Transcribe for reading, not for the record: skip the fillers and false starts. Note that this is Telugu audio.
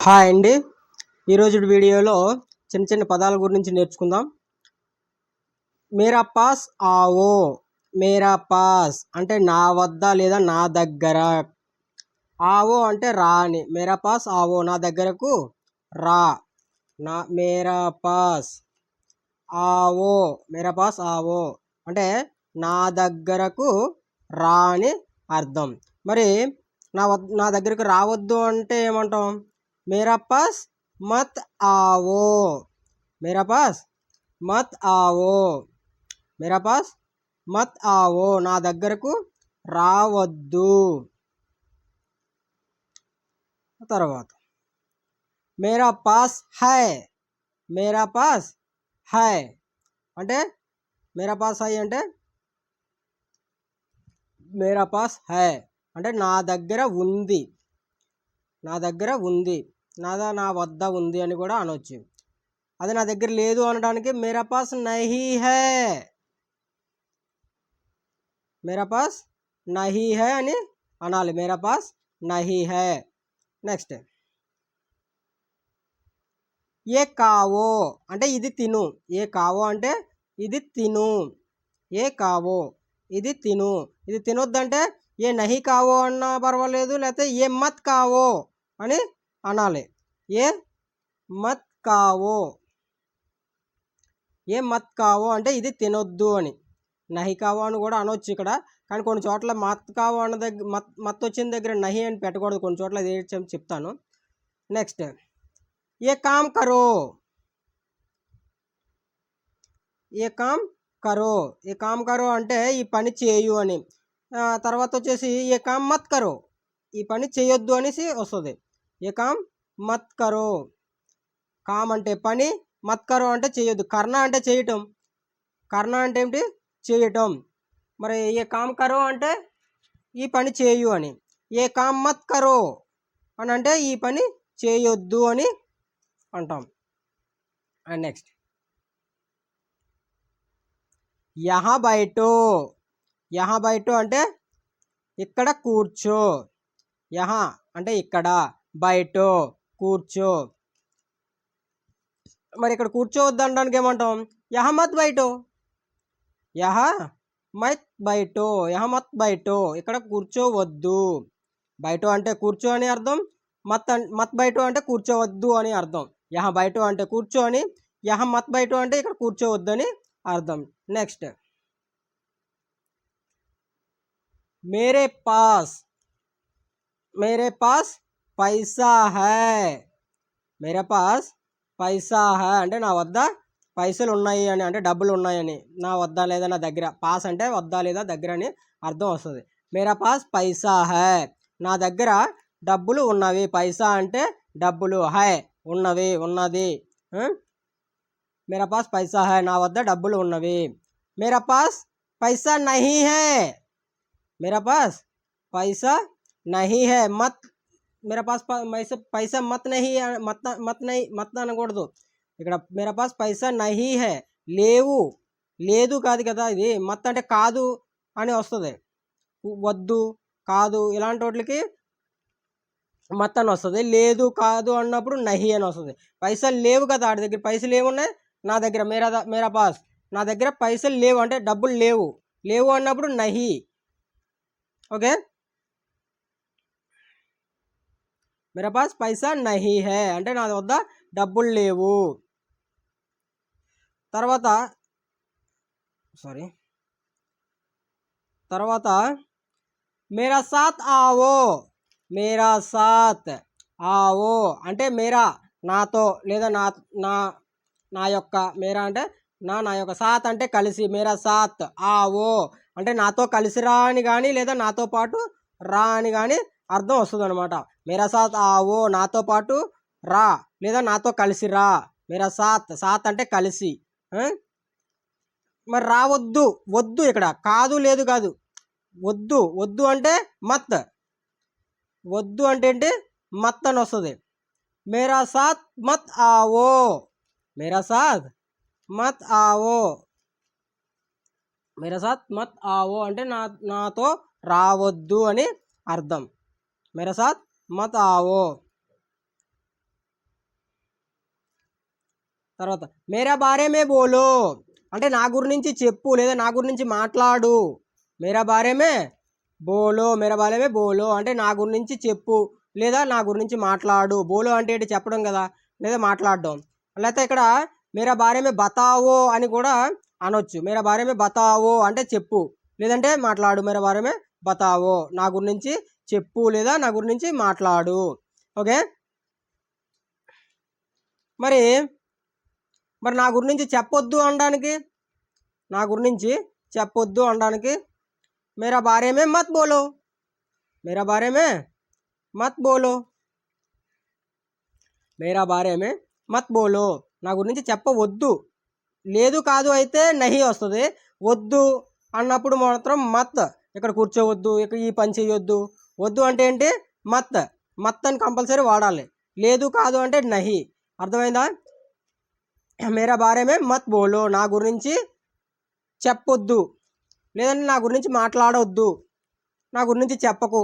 హాయ్ అండి. ఈరోజు వీడియోలో చిన్న చిన్న పదాల గురించి నేర్చుకుందాం. మేరా పాస్ ఆవో, మేరా పాస్ అంటే నా వద్ద లేదా నా దగ్గర. ఆవో అంటే రా అని. మేరా పాస్ ఆవో నా దగ్గరకు రా. మేరా పాస్ ఆవో, మేరా పాస్ ఆవో అంటే నా దగ్గరకు రా అని అర్థం. మరి నా దగ్గరకు రావద్దు అంటే ఏమంటాం? मेरा पास मत आओ, मेरा पास मत आओ, मेरा पास मत आओ నా దగ్గరకు రావద్దు. తర్వాత मेरा पास है, मेरा पास है అంటే मेरा पास है అంటే मेरा पास है అంటే నా దగ్గర ఉంది, నా దగ్గర ఉంది, నా వద్ద ఉంది అని కూడా అనొచ్చు. అది నా దగ్గర లేదు అనడానికి మేరా పాస్ నహీ హై, మేరా పాస్ నహీ హై అని అనాలి. మేరా పాస్ నహీ హై. నెక్స్ట్ ఏ కావో అంటే ఇది తిను. ఏ కావో అంటే ఇది తిను. ఏ కావో ఇది తిను. ఇది తినొద్దంటే ఏ నహీ కావో అన్నా పర్వాలేదు, లేకపోతే ఏ మత్ కావో అని అనాలి. ఏ మత్ కావో, ఏ మత్ కావో అంటే ఇది తినొద్దు అని. నహి కావో అని కూడా అనొచ్చు ఇక్కడ, కానీ కొన్ని చోట్ల మత్ కావో అన్న దగ్గర మత్ వచ్చిన దగ్గర నహి అని పెట్టకూడదు. కొన్ని చోట్ల అది చెప్తాను. నెక్స్ట్ ఏ కామ్ కరో, ఏ కామ్ కరో, ఏ కామ్ కరో అంటే ఈ పని చేయు అని. తర్వాత వచ్చేసి ఏ కామ్ మత్ కరో, ఈ పని చేయొద్దు అనేసి వస్తుంది. ఏ కామ్ మత్ కరో, కామ్ అంటే పని, మత్ కరో అంటే చేయొద్దు. కర్ణ అంటే చేయటం, కర్ణ అంటే ఏమిటి? చేయటం. మరి ఏ కామ్ కరో అంటే ఈ పని చేయు అని. ఏ కామ్ మత్ కరో అని అంటే ఈ పని చేయొద్దు అని అంటాం. అండ్ నెక్స్ట్ యహా బైటో, యహా బైటో అంటే ఇక్కడ కూర్చో. యహా అంటే ఇక్కడ, బైటో కూర్చో. మరి ఇక్కడ కూర్చోవద్దు అనడానికి ఏమంటాం? యహ మత్ బైటో, యహ మత్ బైటో, యహ మత్ బైటో ఇక్కడ కూర్చోవద్దు. బైటో అంటే కూర్చో అని అర్థం, మత్ బైటో అంటే కూర్చోవద్దు అని అర్థం. యహ బైటో అంటే కూర్చో అని, యహ మత్ బైటో అంటే ఇక్కడ కూర్చోవద్దు అని అర్థం. నెక్స్ట్ మేరే పాస్, మేరే పాస్ పైసా హై, మేరే పాస్ పైసా హై అంటే నా వద్ద పైసలు ఉన్నాయి అని, అంటే డబ్బులు ఉన్నాయని. నా వద్ద లేదా నా దగ్గర, పాస్ అంటే వద్ద లేదా దగ్గర అని అర్థం వస్తుంది. మేరా పాస్ పైసా హై నా దగ్గర డబ్బులు ఉన్నవి. పైసా అంటే డబ్బులు, హై ఉన్నవి, ఉన్నది. మేరా పాస్ పైసా హై నా వద్ద డబ్బులు ఉన్నవి. మేరా పాస్ పైసా నహీ హై, మేరా పాస్ పైసా నహీ హై మత్, మేరా పాస్ పైసా మత్ నహీ, మత్ అనకూడదు ఇక్కడ. మేరా పాస్ పైసా నహీ హై లేవు, లేదు కాదు కదా ఇది. మత్ అంటే కాదు అని వస్తుంది. వద్దు, కాదు ఇలాంటి వాటికి మత్ అని వస్తుంది. లేదు కాదు అన్నప్పుడు నహీ అని వస్తుంది. పైసలు లేవు కదా ఆడి దగ్గర, పైసలు ఏమున్నాయి నా దగ్గర. మేరా పాస్ నా దగ్గర పైసలు లేవు అంటే డబ్బులు లేవు. లేవు అన్నప్పుడు నహీ. ఓకే, మేరా పాస్ పైసా నహీ హై అంటే నా వద్ద డబ్బులు లేవు. తర్వాత మేరా సాత్ ఆవో, మేరా సాత్ ఆవో అంటే మేరా నాతో లేదా నా యొక్క, మేరా అంటే నా యొక్క, సాత్ అంటే కలిసి. మేరా సాత్ ఆవో అంటే నాతో కలిసి రా అని కానీ లేదా నాతో పాటు రా అని కానీ అర్థం వస్తుంది అనమాట. మేరా సాత్ ఆవో నాతో పాటు రా లేదా నాతో కలిసి రా. మేరా సాత్, సాత్ అంటే కలిసి. మరి రావద్దు, వద్దు ఇక్కడ కాదు లేదు కాదు, వద్దు. వద్దు అంటే మత్, వద్దు అంటే ఏంటి? మత్ అని వస్తుంది. మేరా సాత్ మత్ ఆవో, మేరా సాత్ మత్ ఆవో, మేరా సాత్ మత్ ఆవో అంటే నాతో రావద్దు అని అర్థం. మేరా సాత్ మత్ ఆవో. తర్వాత మేరా బారే మే బోలో అంటే నా గురించి చెప్పు లేదా నా గురించి మాట్లాడు. మేరా బారే మే బోలో, మేరా బారే మే బోలో అంటే నా గురించి చెప్పు లేదా నా గురించి మాట్లాడు. బోలో అంటే ఏంటి చెప్పడం కదా, లేదా మాట్లాడడం. లేకపోతే ఇక్కడ మేరా బారే మే బతావో అని కూడా అనొచ్చు. మేరా బారే మే బతావో అంటే చెప్పు లేదంటే మాట్లాడు. మేరా బారే మే బతావో నా గురించి చెప్పు లేదా నా గురించి మాట్లాడు. ఓకే, మరి మరి నా గురించి చెప్పొద్దు అనడానికి, నా గురించి చెప్పొద్దు అనడానికి మేరా బారే మే మత్ బోలో, మేరా బారే మే మత్ బోలో, మేరా బారే మే మత్ బోలో నా గురించి చెప్పవద్దు. లేదు కాదు అయితే నహి వస్తుంది. వద్దు అన్నప్పుడు మాత్రం మత్, ఇక్కడ కూర్చోవద్దు, ఇక్కడ ఈ పని చేయొద్దు. వద్దు అంటే ఏంటి మత్, మత్ అని కంపల్సరీ వాడాలి. లేదు కాదు అంటే నహి. అర్థమైందా? మేరా బారే మే మత్ బోలో నా గురించి చెప్పొద్దు లేదంటే నా గురించి మాట్లాడొద్దు, నా గురించి చెప్పకు.